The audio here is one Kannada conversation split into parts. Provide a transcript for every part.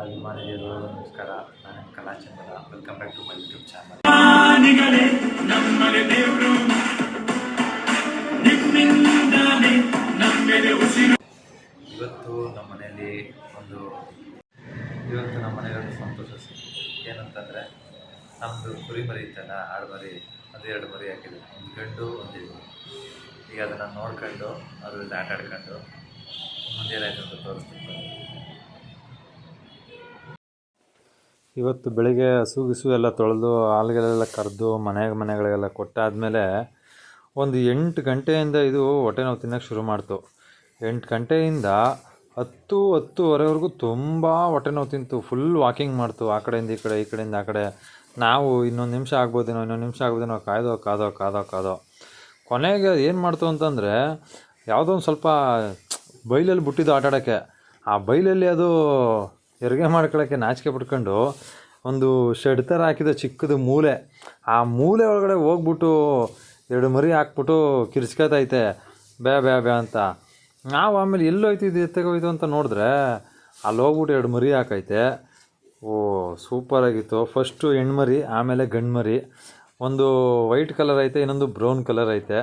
ಅಭಿಮಾನಿಗಳು ನಮಸ್ಕಾರ. ನಾನು Kalachandra. Welcome back to my YouTube channel. ಇವತ್ತು ನಮ್ಮ ಮನೆಯಲ್ಲಿ ಒಂದು ಸಂತೋಷ ಸಿಕ್ಕಿದೆ. ಏನಂತಂದರೆ ನಮ್ಮದು ಕುರಿ ಮರಿ ಇತ್ತಲ್ಲ, ಆಡು ಮರಿ, ಅದು 2 ಮರಿ ಹಾಕಿದೆ, ಒಂದು ಗಂಡು ಒಂದು ಹೆಣ್ಣು. ಈಗ ಅದನ್ನು ನೋಡ್ಕೊಂಡು ಅದ್ರಲ್ಲಿ ಆಟ ಆಡ್ಕೊಂಡು ಮುಂದೇನಾಯ್ತು ಅಂತ ತೋರಿಸ್ತೀನಿ. ಇವತ್ತು ಬೆಳಿಗ್ಗೆ ಹಸು ಎಲ್ಲ ತೊಳೆದು ಹಾಲುಗಳೆಲ್ಲ ಕರೆದು ಮನೆಗಳಿಗೆಲ್ಲ ಕೊಟ್ಟಾದಮೇಲೆ ಒಂದು 8 ಗಂಟೆಯಿಂದ ಇದು ಹೊಟ್ಟೆ ನೋವು ತಿನ್ನೋಕ್ಕೆ ಶುರು ಮಾಡ್ತು. 8 ಗಂಟೆಯಿಂದ 10-10:30ವರೆಗೂ ತುಂಬ ಹೊಟ್ಟೆ ನೋವು ತಿಂತು. ಫುಲ್ ವಾಕಿಂಗ್ ಮಾಡ್ತು, ಆ ಕಡೆಯಿಂದ ಈ ಕಡೆ, ಈ ಕಡೆಯಿಂದ ಆ ಕಡೆ. ನಾವು ಇನ್ನೊಂದು ನಿಮಿಷ ಆಗ್ಬೋದೇನೋ ಕಾದೋ ಕೊನೆಗೆ ಏನು ಮಾಡ್ತು ಅಂತಂದರೆ, ಯಾವುದೋ ಒಂದು ಸ್ವಲ್ಪ ಬೈಲಲ್ಲಿ ಬಿಟ್ಟಿದ್ದು ಆಟ ಆಡೋಕ್ಕೆ. ಆ ಬೈಲಲ್ಲಿ ಅದು ಹೆರಿಗೆ ಮಾಡ್ಕೊಳ್ಳೋಕ್ಕೆ ನಾಚಿಕೆ ಬಿಟ್ಕೊಂಡು ಒಂದು ಶೆಡ್ ಥರ ಹಾಕಿದ ಚಿಕ್ಕದು ಮೂಲೆ, ಆ ಮೂಲೆ ಒಳಗಡೆ ಹೋಗ್ಬಿಟ್ಟು 2 ಮರಿ ಹಾಕ್ಬಿಟ್ಟು ಕಿರ್ಚ್ಕೊತೈತೆ ಬ್ಯಾ ಅಂತ. ನಾವು ಆಮೇಲೆ ಎಲ್ಲೋಯ್ತು ಇದು ಎತ್ತಗೋಯ್ತು ಅಂತ ನೋಡಿದ್ರೆ ಅಲ್ಲಿ ಹೋಗ್ಬಿಟ್ಟು 2 ಮರಿ ಹಾಕೈತೆ. ಓ ಸೂಪರಾಗಿತ್ತು. ಫಸ್ಟು ಹೆಣ್ಮರಿ, ಆಮೇಲೆ ಗಂಡು ಮರಿ. ಒಂದು ವೈಟ್ ಕಲರ್ ಐತೆ, ಇನ್ನೊಂದು ಬ್ರೌನ್ ಕಲರ್ ಐತೆ.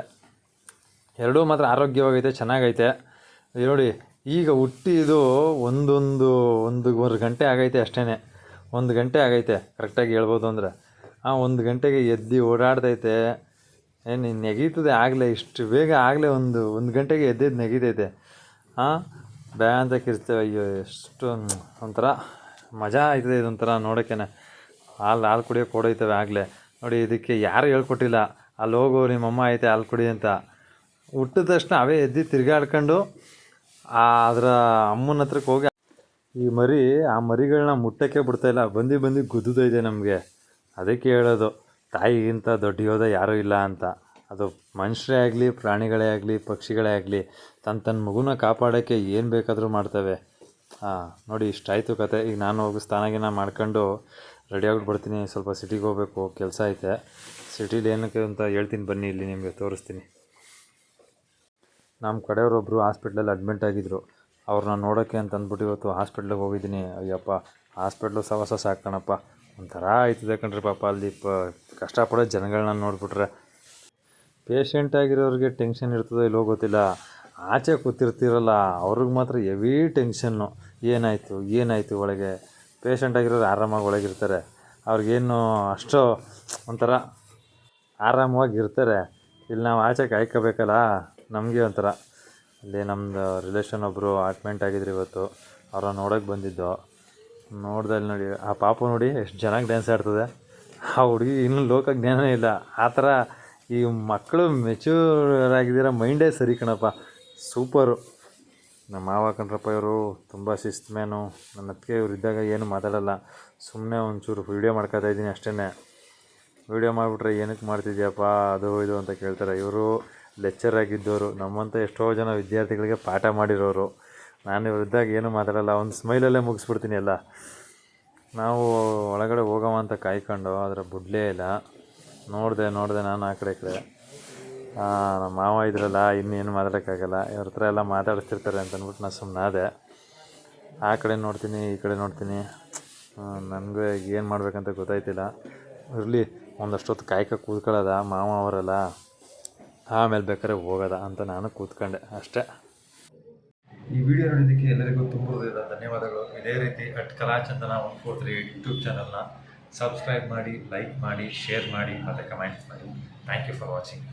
ಎರಡೂ ಮಾತ್ರ ಆರೋಗ್ಯವಾಗೈತೆ, ಚೆನ್ನಾಗೈತೆ. ನೋಡಿ ಈಗ ಹುಟ್ಟಿ ಇದು ಒಂದೂವರೆ ಗಂಟೆ ಆಗೈತೆ ಅಷ್ಟೇ. 1 ಗಂಟೆ ಆಗೈತೆ ಕರೆಕ್ಟಾಗಿ ಹೇಳ್ಬೋದು ಅಂದರೆ. 1 ಗಂಟೆಗೆ ಎದ್ದು ಓಡಾಡ್ತೈತೆ. ಏನು ನೆಗೀತದೆ ಆಗಲೇ, ಇಷ್ಟು ಬೇಗ ಆಗಲೇ ಒಂದು ಗಂಟೆಗೆ ಎದ್ದು ನೆಗೀತೈತೆ. ಬ್ಯಾ ಅಂತ ಕಿರ್ತೇವೆ. ಅಯ್ಯೋ ಎಷ್ಟು ಒಂಥರ ಮಜಾ ಆಯ್ತದೆ ಇದೊಂಥರ ನೋಡೋಕ್ಕೇನೆ. ಹಾಲು ಕುಡಿಯೋಕೆ ಓಡೋಯ್ತವೆ ಆಗಲೇ. ನೋಡಿ ಇದಕ್ಕೆ ಯಾರು ಹೇಳ್ಕೊಟ್ಟಿಲ್ಲ, ಅಲ್ಲಿ ಹೋಗು ನಿಮ್ಮಮ್ಮ ಐತೆ ಹಾಲು ಕುಡಿ ಅಂತ. ಹುಟ್ಟಿದ ತಕ್ಷಣ ಅವೇ ಎದ್ದು ತಿರ್ಗಾಡ್ಕೊಂಡು ಅದರ ಅಮ್ಮನ ಹತ್ರಕ್ಕೆ ಹೋಗಿ ಈ ಮರಿ ಆ ಮರಿಗಳನ್ನ ಮುಟ್ಟೋಕ್ಕೆ ಬಿಡ್ತಾಯಿಲ್ಲ. ಬಂದು ಗುದ್ದುತ್ತೈತೆ ನಮಗೆ. ಅದಕ್ಕೆ ಹೇಳೋದು, ತಾಯಿಗಿಂತ ದೊಡ್ಡ ಯೋಧ ಯಾರೂ ಇಲ್ಲ ಅಂತ. ಅದು ಮನುಷ್ಯರೇ ಆಗಲಿ, ಪ್ರಾಣಿಗಳೇ ಆಗಲಿ, ಪಕ್ಷಿಗಳೇ ಆಗಲಿ, ತನ್ನ ಮಗುನ ಕಾಪಾಡೋಕ್ಕೆ ಏನು ಬೇಕಾದರೂ ಮಾಡ್ತವೆ. ನೋಡಿ ಇಷ್ಟಾಯಿತು ಕತೆ. ಈಗ ನಾನು ಹೋಗಿ ಸ್ನಾನ ಮಾಡ್ಕೊಂಡು ರೆಡಿಯಾಗ್ಬಿಟ್ಟು ಬರ್ತೀನಿ. ಸ್ವಲ್ಪ ಸಿಟಿಗೆ ಹೋಗಬೇಕು, ಕೆಲಸ ಐತೆ. ಸಿಟಿಲಿ ಏನಕ್ಕೆ ಅಂತ ಹೇಳ್ತೀನಿ ಬನ್ನಿ, ಇಲ್ಲಿ ನಿಮಗೆ ತೋರಿಸ್ತೀನಿ. ನಮ್ಮ ಕಡೆಯವರೊಬ್ಬರು ಹಾಸ್ಪಿಟ್ಲಲ್ಲಿ ಅಡ್ಮಿಂಟ್ ಆಗಿದ್ದರು. ಅವ್ರನ್ನ ನೋಡೋಕ್ಕೆ ಅಂತ ಅಂದ್ಬಿಟ್ಟು ಇವತ್ತು ಹಾಸ್ಪಿಟ್ಲಿಗೆ ಹೋಗಿದ್ದೀನಿ. ಅಯ್ಯಪ್ಪ, ಹಾಸ್ಪಿಟ್ಲು ಸವಸ ಸಾಕಣಪ್ಪ, ಒಂಥರ ಆಯ್ತದೆ ಕಣ್ರಿ ಪಾಪ. ಅಲ್ಲಿ ಕಷ್ಟಪಡೋ ಜನಗಳನ್ನ ನೋಡಿಬಿಟ್ರೆ. ಪೇಷಂಟ್ ಆಗಿರೋರಿಗೆ ಟೆನ್ಷನ್ ಇರ್ತದೋ ಇಲ್ಲೋ ಗೊತ್ತಿಲ್ಲ, ಆಚೆ ಕೂತಿರ್ತಿರಲ್ಲ ಅವ್ರಿಗೆ ಮಾತ್ರ ಹೆವಿ ಟೆನ್ಷನ್ನು. ಏನಾಯಿತು ಒಳಗೆ. ಪೇಷಂಟ್ ಆಗಿರೋರು ಆರಾಮಾಗಿ ಒಳಗಿರ್ತಾರೆ, ಅವ್ರಿಗೇನು ಅಷ್ಟು ಒಂಥರ ಆರಾಮವಾಗಿರ್ತಾರೆ. ಇಲ್ಲಿ ನಾವು ಆಚೆ ಕಾಯ್ಕೋಬೇಕಲ್ಲ, ನಮಗೆ ಒಂಥರ. ಅಲ್ಲಿ ನಮ್ಮದು ರಿಲೇಷನ್ ಒಬ್ಬರು ಅಡ್ಮಿಂಟ್ ಆಗಿದ್ರು ಇವತ್ತು, ಅವ್ರನ್ನ ನೋಡೋಕ್ಕೆ ಬಂದಿದ್ದು. ನೋಡ್ದಲ್ಲಿ ನೋಡಿ ಆ ಪಾಪು ನೋಡಿ ಎಷ್ಟು ಚೆನ್ನಾಗಿ ಡ್ಯಾನ್ಸ್ ಆಡ್ತದೆ. ಆ ಹುಡುಗಿ ಇನ್ನೂ ಲೋಕ ಜ್ಞಾನವೇ ಇಲ್ಲ. ಆ ಥರ ಈ ಮಕ್ಕಳು ಮೆಚ್ಯೂರ್ ಆಗಿದ್ದೀರ, ಮೈಂಡೇ ಸರಿ ಕಣಪ್ಪ, ಸೂಪರು. ನಮ್ಮ ಮಾವ ಕಣ್ರಪ್ಪ ಇವರು ತುಂಬ ಶಿಸ್ತು ಮ್ಯಾನು. ನನ್ನ ಅತ್ತಿಗೆ ಇವ್ರು ಇದ್ದಾಗ ಏನು ಮಾತಾಡೋಲ್ಲ, ಸುಮ್ಮನೆ ಒಂಚೂರು ವೀಡಿಯೋ ಮಾಡ್ಕೊತಾ ಇದ್ದೀನಿ ಅಷ್ಟೇ. ವೀಡಿಯೋ ಮಾಡಿಬಿಟ್ರೆ ಏನಕ್ಕೆ ಮಾಡ್ತಿದ್ಯಪ್ಪ ಅದು ಇದು ಅಂತ ಕೇಳ್ತಾರೆ. ಇವರು ಲೆಕ್ಚರ್ ಆಗಿದ್ದವರು, ನಮ್ಮಂಥ ಎಷ್ಟೋ ಜನ ವಿದ್ಯಾರ್ಥಿಗಳಿಗೆ ಪಾಠ ಮಾಡಿರೋರು. ನಾನು ಇವರಿದ್ದಾಗ ಏನೂ ಮಾತಾಡೋಲ್ಲ, ಒಂದು ಸ್ಮೈಲಲ್ಲೇ ಮುಗಿಸ್ಬಿಡ್ತೀನಿ ಎಲ್ಲ. ನಾವು ಒಳಗಡೆ ಹೋಗೋವ ಅಂತ ಕಾಯ್ಕೊಂಡು ಅದರ ಬಿಡಲೇ ಇಲ್ಲ. ನೋಡಿದೆ ನಾನು ಆ ಕಡೆ ನಮ್ಮ ಮಾವ ಇದ್ರಲ್ಲ, ಇನ್ನೇನು ಮಾತಾಡೋಕ್ಕಾಗಲ್ಲ, ಇವ್ರ ಹತ್ರ ಎಲ್ಲ ಮಾತಾಡಿಸ್ತಿರ್ತಾರೆ ಅಂತ ಅಂದ್ಬಿಟ್ಟು ನಾನು ಸುಮ್ಮನಾದೆ. ಆ ಕಡೆ ನೋಡ್ತೀನಿ, ಈ ಕಡೆ ನೋಡ್ತೀನಿ, ನನಗೂ ಏನು ಮಾಡಬೇಕಂತ ಗೊತ್ತಾಯ್ತಿಲ್ಲ. ಇರಲಿ ಒಂದಷ್ಟೊತ್ತು ಕೂತ್ಕೊಳ್ಳೋದ ಮಾವ ಅವರೆಲ್ಲ, ಆಮೇಲೆ ಬೇಕಾದ್ರೆ ಹೋಗೋದ ಅಂತ ನಾನು ಕೂತ್ಕೊಂಡೆ ಅಷ್ಟೇ. ಈ ವಿಡಿಯೋ ನೋಡಿದ್ದಕ್ಕೆ ಎಲ್ಲರಿಗೂ ತುಂಬ ಧನ್ಯವಾದಗಳು. ಇದೇ ರೀತಿ ಕಲಾಚಂದನ 143 ಯೂಟ್ಯೂಬ್ ಚಾನಲ್ನ ಸಬ್ಸ್ಕ್ರೈಬ್ ಮಾಡಿ, ಲೈಕ್ ಮಾಡಿ, ಶೇರ್ ಮಾಡಿ ಮತ್ತು ಕಮೆಂಟ್ಸ್ ಮಾಡಿ. Thank you for watching.